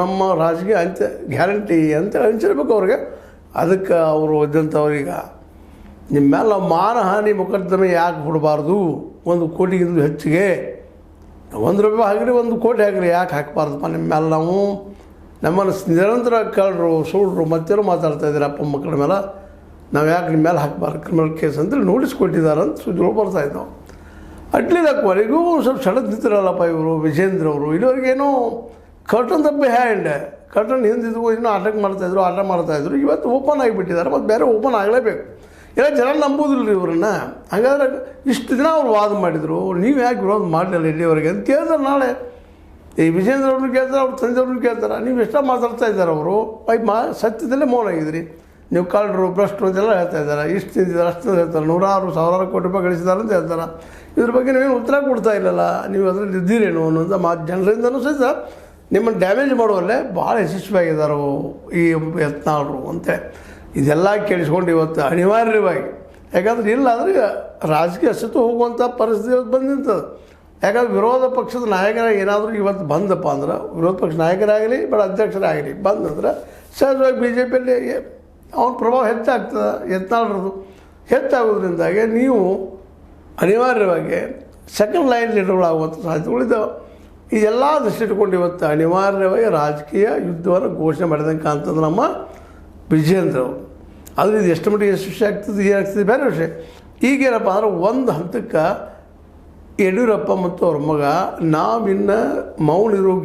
ನಮ್ಮ ರಾಜಕೀಯ ಅಂತ್ಯ ಗ್ಯಾರಂಟಿ ಅಂತ ಅನಿಸಿರ್ಬೇಕು ಅವ್ರಿಗೆ. ಅದಕ್ಕೆ ಅವರು ಇದ್ದಂಥವ್ರೀಗ ನಿಮ್ಮ ಮೇಲೆ ನಾವು ಮಾನಹಾನಿ ಮೊಕದ್ದಮೆ ಯಾಕೆ ಕೊಡಬಾರ್ದು, 1 ಕೋಟಿಗಿಂತ ಹೆಚ್ಚಿಗೆ, 1 ರೂಪಾಯಿ ಹಾಕಿರಿ 1 ಕೋಟಿ ಹಾಕಿರಿ, ಯಾಕೆ ಹಾಕಬಾರ್ದಪ್ಪ ನಿಮ್ಮ ಮೇಲೆ? ನಾವು ನಮ್ಮನ್ನು ನಿರಂತರ ಕಳ್ಳರು ಸುಳ್ಳು ಮತ್ತೇನೋ ಮಾತಾಡ್ತಾಯಿದ್ದೀರಿ ಅಪ್ಪ ಮಕ್ಕಳ ಮೇಲೆ, ನಾವು ಯಾಕೆ ನಿಮ್ಮ ಮೇಲೆ ಹಾಕಬಾರ್ದು ಕ್ರಿಮಿನಲ್ ಕೇಸ್ ಅಂತೇಳಿ ನೋಟಿಸ್ ಕೊಟ್ಟಿದ್ದಾರೆ ಅಂತ ಸುದ್ದಿಗಳು ಬರ್ತಾಯಿದ್ದವು. ಅಟ್ಲಿದ ಕೊನೆಗೂ ಸ್ವಲ್ಪ ಸಡದ್ ನಿಂತಿರಲ್ಲಪ್ಪ ಇವರು ವಿಜೇಂದ್ರ ಅವರು. ಇಲ್ಲಿವರೆಗೇನೋ ಕರ್ಟನ್ ದ ಬಿಹೈಂಡ್, ಕರ್ಟನ್ ಹಿಂದಿದ್ದು ಇನ್ನೂ ಆಟ ಮಾಡ್ತಾಯಿದ್ರು. ಇವತ್ತು ಓಪನ್ ಆಗಿಬಿಟ್ಟಿದ್ದಾರೆ, ಮತ್ತು ಬೇರೆ ಓಪನ್ ಆಗಲೇಬೇಕು. ಎಲ್ಲ ಜನ ನಂಬೋದಿಲ್ಲ ರೀ ಇವ್ರನ್ನ. ಹಾಗಾದ್ರೆ ಇಷ್ಟು ದಿನ ಅವ್ರು ವಾದ ಮಾಡಿದರು, ನೀವು ಯಾಕೆ ವಿರೋಧ ಮಾಡಲಿಲ್ಲ ಇಲ್ಲಿವರೆಗೆ ಅಂತ ಕೇಳಿದ್ರೆ, ನಾಳೆ ಈ ವಿಜೇಂದ್ರ ಅವ್ರನ್ನ ಕೇಳ್ತಾರೆ, ಅವ್ರ ತಂದೆಯವ್ರನ್ನ ಕೇಳ್ತಾರೆ, ನೀವು ಎಷ್ಟೋ ಮಾತಾಡ್ತಾ ಇದ್ದಾರೆ ಅವರು. ಸತ್ಯದಲ್ಲೇ ಮೌನ ಆಗಿದ್ರಿ. ನೀವು ಕಳ್ಳರು ಭ್ರಷ್ಟರು ಅಂತೆಲ್ಲ ಹೇಳ್ತಾ ಇದ್ದಾರೆ, ಇಷ್ಟು ತಿಂದಿದ್ದಾರೆ ಅಷ್ಟು ಹೇಳ್ತಾರೆ, 100,000 ಕೋಟಿ ರೂಪಾಯಿ ಗಳಿಸಿದ್ದಾರೆ ಅಂತ ಹೇಳ್ತಾರೆ. ಇದ್ರ ಬಗ್ಗೆ ನೀವೇನು ಉತ್ತರ ಕೊಡ್ತಾ ಇಲ್ಲಲ್ಲ, ನೀವು ಅದರಲ್ಲಿ ಇದ್ದೀರೇನು ಅನ್ನೋಂಥ ಜನರಿಂದನೂ ಸಹಿತ ನಿಮ್ಮನ್ನು ಡ್ಯಾಮೇಜ್ ಮಾಡುವಲ್ಲೇ ಭಾಳ ಯಶಸ್ವಿಯಾಗಿದ್ದಾರೆ ಈ ಯತ್ನಾಳರು ಅಂತೇಳಿ. ಇದೆಲ್ಲ ಕೇಳಿಸ್ಕೊಂಡು ಇವತ್ತು ಅನಿವಾರ್ಯವಾಗಿ, ಯಾಕಂದ್ರೆ ಇಲ್ಲ ಅಂದರೆ ರಾಜಕೀಯ ಅಸ್ತಿತ್ವ ಹೋಗುವಂಥ ಪರಿಸ್ಥಿತಿ ಇವತ್ತು ಬಂದು ನಿಂತದೆ. ಯಾಕಂದ್ರೆ ವಿರೋಧ ಪಕ್ಷದ ನಾಯಕರಾಗಿ ಏನಾದರೂ ಇವತ್ತು ಬಂದಪ್ಪ ಅಂದ್ರೆ, ವಿರೋಧ ಪಕ್ಷ ನಾಯಕರಾಗಲಿ ಬೇಡ ಅಧ್ಯಕ್ಷರಾಗಲಿ ಬಂದಂದ್ರೆ ಸಹಜವಾಗಿ ಬಿ ಜೆ ಪಿಯಲ್ಲಿ ಅವನ ಪ್ರಭಾವ ಹೆಚ್ಚಾಗ್ತದೆ, ಯತ್ನಾಳರದು ಹೆಚ್ಚಾಗೋದ್ರಿಂದಾಗಿ ನೀವು ಅನಿವಾರ್ಯವಾಗಿ ಸೆಕೆಂಡ್ ಲೈನ್ ಲೀಡರ್ಗಳಾಗುವಂಥ ಸಾಧ್ಯತೆಗಳಿದ್ದಾವೆ. ಇದೆಲ್ಲ ದೃಷ್ಟಿ ಇಟ್ಕೊಂಡು ಇವತ್ತು ಅನಿವಾರ್ಯವಾಗಿ ರಾಜಕೀಯ ಯುದ್ಧವನ್ನು ಘೋಷಣೆ ಮಾಡಿದಂಗೆ ಕಾಣ್ತದೆ ನಮ್ಮ ವಿಜೇಂದ್ರ ಅವರು. ಆದರೆ ಇದು ಎಷ್ಟು ಮಟ್ಟಿಗೆ ಯಶಸ್ವಿ ಆಗ್ತದೆ ಏನಾಗ್ತದೆ ಬೇರೆ ವಿಷಯ. ಈಗೇನಪ್ಪ ಅಂದ್ರೆ ಒಂದು ಹಂತಕ್ಕೆ ಯಡಿಯೂರಪ್ಪ ಮತ್ತು ಅವ್ರ ಮಗ ನಾವಿನ್ನು ಮೌನ ಇರೋ